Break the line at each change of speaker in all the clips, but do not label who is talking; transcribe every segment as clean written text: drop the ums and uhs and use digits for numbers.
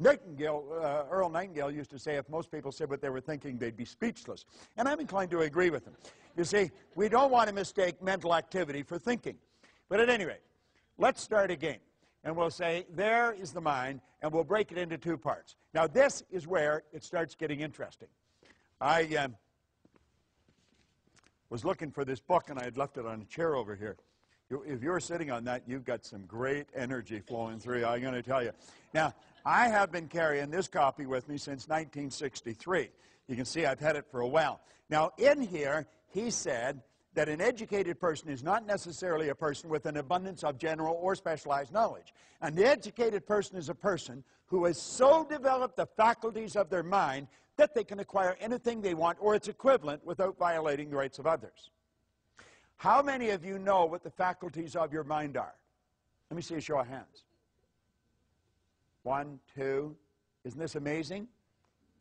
Earl Nightingale used to say if most people said what they were thinking, they'd be speechless. And I'm inclined to agree with him. You see, we don't want to mistake mental activity for thinking. But at any rate, let's start again. And we'll say, there is the mind, and we'll break it into two parts. Now, this is where it starts getting interesting. I was looking for this book, and I had left it on a chair over here. If you're sitting on that, you've got some great energy flowing through you, I'm going to tell you. Now, I have been carrying this copy with me since 1963. You can see I've had it for a while. Now, in here, he said that an educated person is not necessarily a person with an abundance of general or specialized knowledge. An educated person is a person who has so developed the faculties of their mind that they can acquire anything they want or its equivalent without violating the rights of others. How many of you know what the faculties of your mind are? Let me see a show of hands. 1, 2. Isn't this amazing?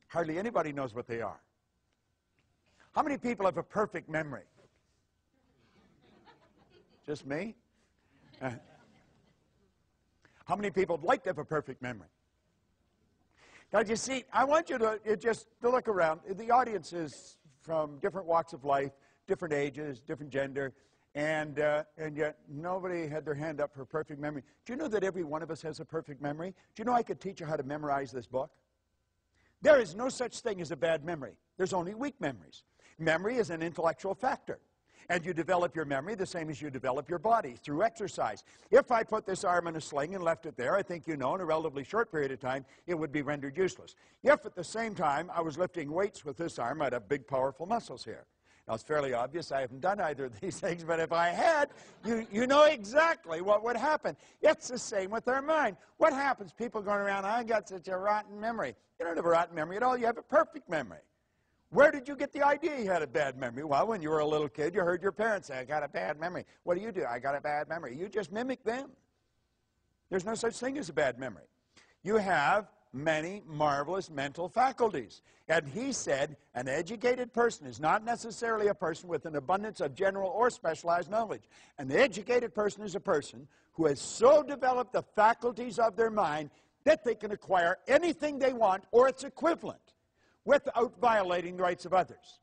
Hardly anybody knows what they are. How many people have a perfect memory? Just me? How many people would like to have a perfect memory? Now, you see, I want you to just look around. The audience is from different walks of life, different ages, different gender, and yet nobody had their hand up for perfect memory. Do you know that every one of us has a perfect memory? Do you know I could teach you how to memorize this book? There is no such thing as a bad memory. There's only weak memories. Memory is an intellectual factor. And you develop your memory the same as you develop your body, through exercise. If I put this arm in a sling and left it there, I think you know in a relatively short period of time, it would be rendered useless. If at the same time I was lifting weights with this arm, I'd have big, powerful muscles here. Now, it's fairly obvious I haven't done either of these things, but if I had, you know exactly what would happen. It's the same with our mind. What happens? People going around, I got such a rotten memory. You don't have a rotten memory at all. You have a perfect memory. Where did you get the idea you had a bad memory? Well, when you were a little kid, you heard your parents say, I got a bad memory. What do? I got a bad memory. You just mimic them. There's no such thing as a bad memory. You have many marvelous mental faculties. And he said, an educated person is not necessarily a person with an abundance of general or specialized knowledge. An educated person is a person who has so developed the faculties of their mind that they can acquire anything they want or its equivalent without violating the rights of others.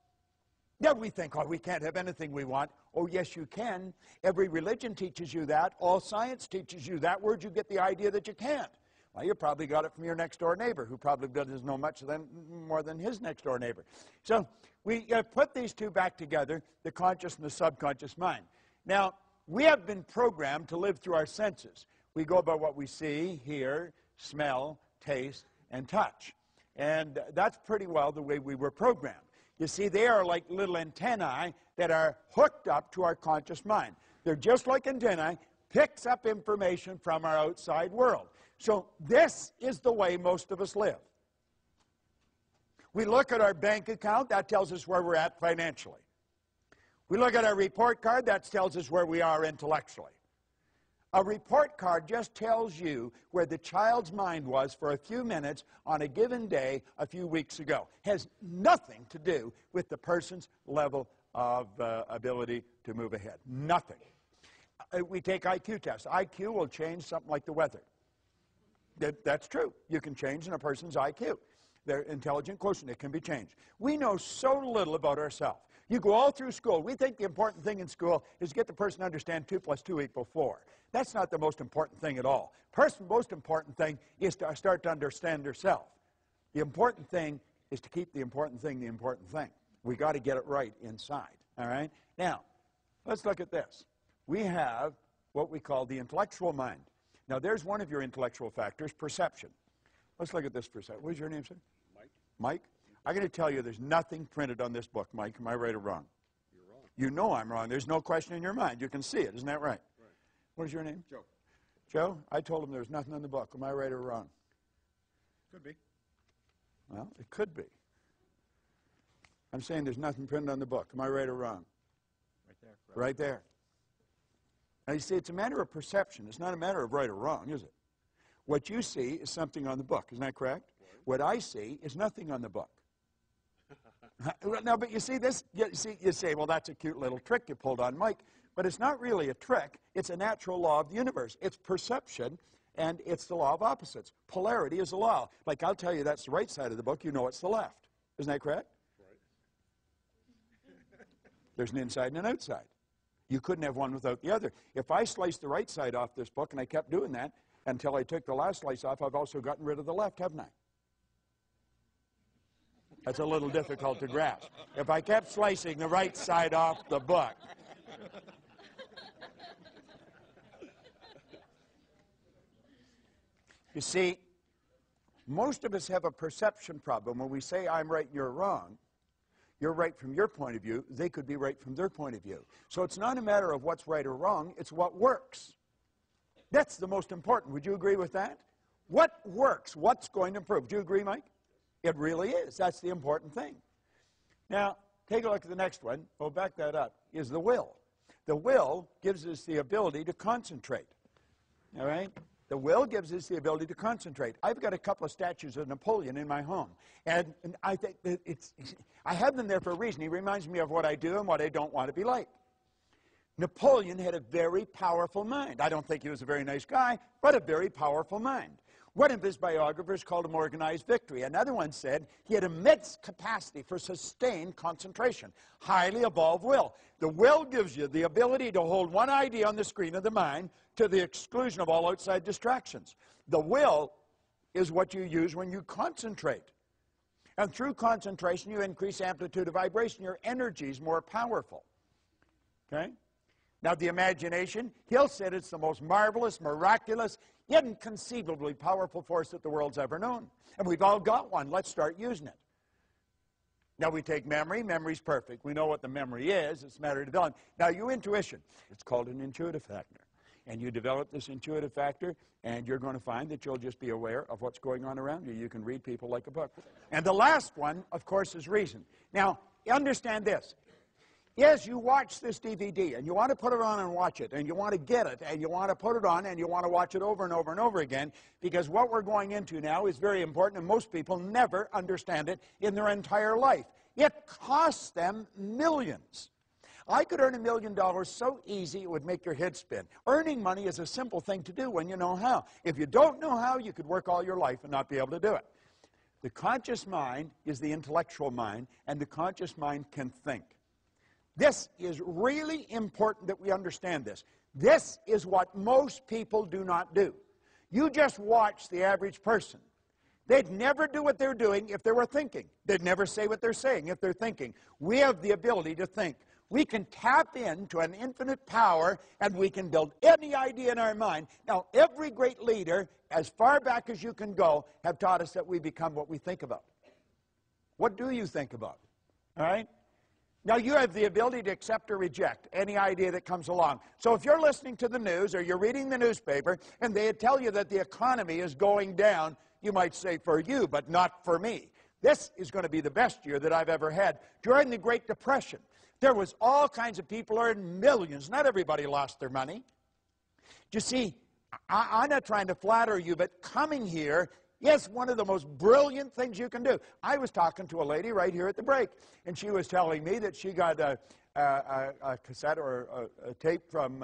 Now we think, oh, we can't have anything we want. Oh, yes, you can. Every religion teaches you that. All science teaches you that. Where'd you get the idea that you can't? Well, you probably got it from your next-door neighbor, who probably doesn't know much more than his next-door neighbor. So we put these two back together, the conscious and the subconscious mind. Now, we have been programmed to live through our senses. We go by what we see, hear, smell, taste, and touch. And that's pretty well the way we were programmed. You see, they are like little antennae that are hooked up to our conscious mind. They're just like antennae, picks up information from our outside world. So this is the way most of us live. We look at our bank account, that tells us where we're at financially. We look at our report card, that tells us where we are intellectually. A report card just tells you where the child's mind was for a few minutes on a given day a few weeks ago. Has nothing to do with the person's level of ability to move ahead. Nothing. We take IQ tests. IQ will change something like the weather. That's true. You can change in a person's IQ. Their intelligent quotient, it can be changed. We know so little about ourselves. You go all through school. We think the important thing in school is to get the person to understand 2 + 2 = 4. That's not the most important thing at all. Most important thing is to start to understand yourself. The important thing is to keep the important thing the important thing. We got to get it right inside. All right? Now, let's look at this. We have what we call the intellectual mind. Now, there's one of your intellectual factors, perception. Let's look at this for a second. What is your name, sir?
Mike.
Mike? I'm going to tell you there's nothing printed on this book, Mike. Am I right or wrong?
You're wrong.
You know I'm wrong. There's no question in your mind. You can see it. Isn't that right?
Right.
What is your name?
Joe.
Joe? I told him there's nothing in the book. Am I right or wrong?
Could be.
Well, it could be. I'm saying there's nothing printed on the book. Am I right or wrong?
Right there.
Right there. Now, you see, it's a matter of perception. It's not a matter of right or wrong, is it? What you see is something on the book. Isn't that correct?
Right.
What I see is nothing on the book. No, but you see this, you say, well, that's a cute little trick you pulled on Mike. But it's not really a trick. It's a natural law of the universe. It's perception And it's the law of opposites. Polarity is a law. Like I'll tell you that's the right side of the book, you know it's the left. Isn't that correct? Right. There's an inside and an outside. You couldn't have one without the other. If I sliced the right side off this book, and I kept doing that until I took the last slice off, I've also gotten rid of the left, haven't I? That's a little difficult to grasp. If I kept slicing the right side off the book. You see, most of us have a perception problem. When we say, I'm right, you're wrong, you're right from your point of view, they could be right from their point of view. So it's not a matter of what's right or wrong, it's what works. That's the most important. Would you agree with that? What works? What's going to improve? Do you agree, Mike? It really is. That's the important thing. Now, take a look at the next one. We'll back that up, is the will. The will gives us the ability to concentrate. All right? The will gives us the ability to concentrate. I've got a couple of statues of Napoleon in my home. And I think that I have them there for a reason. He reminds me of what I do and what I don't want to be like. Napoleon had a very powerful mind. I don't think he was a very nice guy, but a very powerful mind. One of his biographers called him organized victory. Another one said he had immense capacity for sustained concentration, highly evolved will. The will gives you the ability to hold one idea on the screen of the mind to the exclusion of all outside distractions. The will is what you use when you concentrate. And through concentration, you increase amplitude of vibration. Your energy is more powerful. Okay? Now, the imagination, he'll say it's the most marvelous, miraculous, inconceivably powerful force that the world's ever known. And we've all got one. Let's start using it. Now, we take memory. Memory's perfect. We know what the memory is. It's a matter of developing. Now, your intuition, it's called an intuitive factor. And you develop this intuitive factor, and you're going to find that you'll just be aware of what's going on around you. You can read people like a book. And the last one, of course, is reason. Now, understand this. Yes, you watch this DVD, and you want to put it on and watch it, and you want to get it, and you want to put it on, and you want to watch it over and over and over again, because what we're going into now is very important, and most people never understand it in their entire life. It costs them millions. I could earn $1 million so easy it would make your head spin. Earning money is a simple thing to do when you know how. If you don't know how, you could work all your life and not be able to do it. The conscious mind is the intellectual mind, and the conscious mind can think. This is really important that we understand this. This is what most people do not do. You just watch the average person. They'd never do what they're doing if they were thinking. They'd never say what they're saying if they're thinking. We have the ability to think. We can tap into an infinite power, and we can build any idea in our mind. Now, every great leader, as far back as you can go, have taught us that we become what we think about. What do you think about? All right? Now, you have the ability to accept or reject any idea that comes along. So if you're listening to the news or you're reading the newspaper and they tell you that the economy is going down, you might say, for you, but not for me. This is going to be the best year that I've ever had. During the Great Depression, there was all kinds of people earning millions. Not everybody lost their money. You see, I'm not trying to flatter you, but coming here is one of the most brilliant things you can do. I was talking to a lady right here at the break, and she was telling me that she got a cassette or a tape from,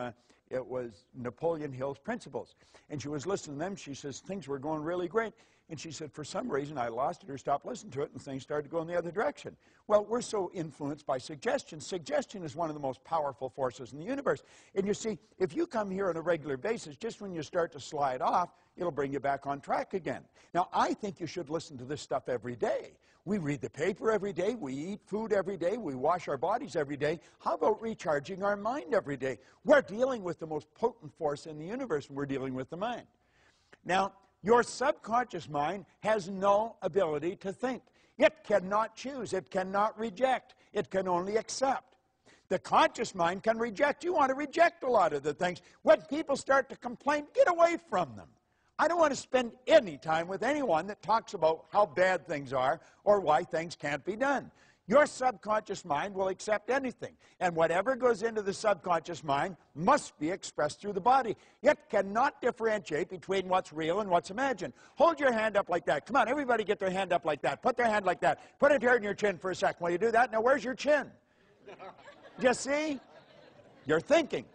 it was Napoleon Hill's Principles. And she was listening to them. She says, things were going really great. And she said, for some reason, I lost it or stopped listening to it, and things started to go in the other direction. Well, we're so influenced by suggestion. Suggestion is one of the most powerful forces in the universe. And you see, if you come here on a regular basis, just when you start to slide off, it'll bring you back on track again. Now, I think you should listen to this stuff every day. We read the paper every day. We eat food every day. We wash our bodies every day. How about recharging our mind every day? We're dealing with the most potent force in the universe, and we're dealing with the mind. Now, your subconscious mind has no ability to think. It cannot choose. It cannot reject. It can only accept. The conscious mind can reject. You want to reject a lot of the things. When people start to complain, get away from them. I don't want to spend any time with anyone that talks about how bad things are or why things can't be done. Your subconscious mind will accept anything, and whatever goes into the subconscious mind must be expressed through the body. It cannot differentiate between what's real and what's imagined. Hold your hand up like that. Come on, everybody get their hand up like that. Put their hand like that. Put it here in your chin for a second. While you do that, now where's your chin? You see? You're thinking.